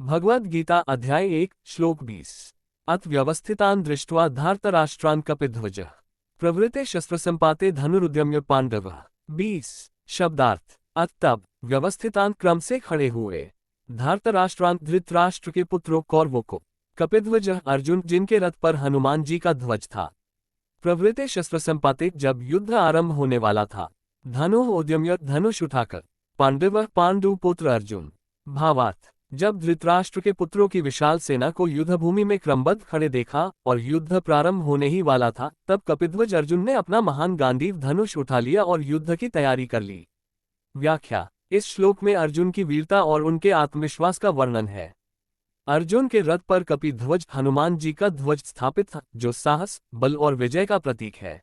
भगवद् गीता अध्याय 1 श्लोक 20। अथ व्यवस्थितान् दृष्ट्वा धार्तराष्ट्रान् कपिध्वजः प्रवृत्ते शस्त्रसंपाते धनुरुद्यम्य पांडव। 20 शब्दार्थ। अत तब व्यवस्थितान् क्रम से खड़े हुए धार्तराष्ट्रान् धृतराष्ट्र के पुत्रों कौरवों को, कपिध्वज अर्जुन जिनके रथ पर हनुमान जी का ध्वज था, प्रवृत्ते शस्त्रसंपाते जब युद्ध आरंभ होने वाला था, धनु उद्यम्य धनुष उठाकर, पांडव पांडु पुत्र अर्जुन। भावार्थ। जब धृतराष्ट्र के पुत्रों की विशाल सेना को युद्धभूमि में क्रमबद्ध खड़े देखा और युद्ध प्रारंभ होने ही वाला था, तब कपिध्वज अर्जुन ने अपना महान गांडीव धनुष उठा लिया और युद्ध की तैयारी कर ली। व्याख्या। इस श्लोक में अर्जुन की वीरता और उनके आत्मविश्वास का वर्णन है। अर्जुन के रथ पर कपिध्वज हनुमान जी का ध्वज स्थापित था, जो साहस, बल और विजय का प्रतीक है।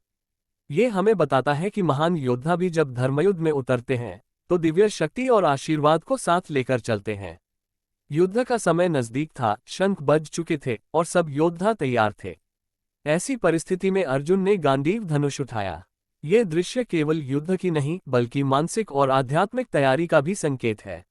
ये हमें बताता है कि महान योद्धा भी जब धर्मयुद्ध में उतरते हैं तो दिव्य शक्ति और आशीर्वाद को साथ लेकर चलते हैं। युद्ध का समय नजदीक था, शंख बज चुके थे और सब योद्धा तैयार थे। ऐसी परिस्थिति में अर्जुन ने गांडीव धनुष उठाया। ये दृश्य केवल युद्ध की नहीं बल्कि मानसिक और आध्यात्मिक तैयारी का भी संकेत है।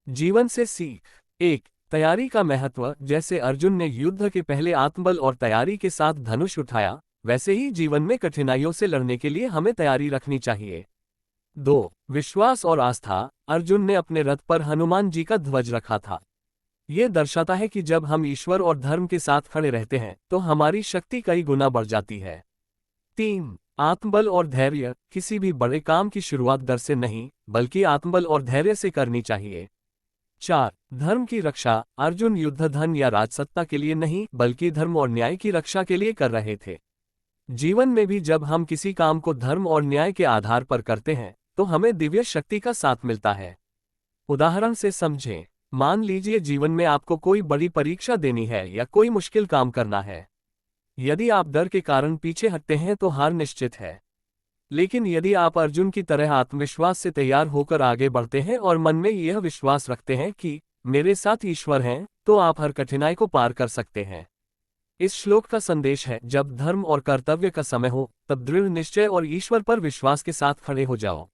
जीवन से सीख। 1 तैयारी का महत्व। जैसे अर्जुन ने युद्ध के पहले आत्मबल और तैयारी के साथ धनुष उठाया, वैसे ही जीवन में कठिनाइयों से लड़ने के लिए हमें तैयारी रखनी चाहिए। 2 विश्वास और आस्था। अर्जुन ने अपने रथ पर हनुमान जी का ध्वज रखा था। ये दर्शाता है कि जब हम ईश्वर और धर्म के साथ खड़े रहते हैं तो हमारी शक्ति कई गुना बढ़ जाती है। 3 आत्मबल और धैर्य। किसी भी बड़े काम की शुरुआत डर से नहीं बल्कि आत्मबल और धैर्य से करनी चाहिए। 4 धर्म की रक्षा। अर्जुन युद्ध धन या राजसत्ता के लिए नहीं बल्कि धर्म और न्याय की रक्षा के लिए कर रहे थे। जीवन में भी जब हम किसी काम को धर्म और न्याय के आधार पर करते हैं तो हमें दिव्य शक्ति का साथ मिलता है। उदाहरण से समझें। मान लीजिए जीवन में आपको कोई बड़ी परीक्षा देनी है या कोई मुश्किल काम करना है। यदि आप डर के कारण पीछे हटते हैं तो हार निश्चित है। लेकिन यदि आप अर्जुन की तरह आत्मविश्वास से तैयार होकर आगे बढ़ते हैं और मन में यह विश्वास रखते हैं कि मेरे साथ ईश्वर हैं, तो आप हर कठिनाई को पार कर सकते हैं। इस श्लोक का संदेश है, जब धर्म और कर्तव्य का समय हो तब दृढ़ निश्चय और ईश्वर पर विश्वास के साथ खड़े हो जाओ।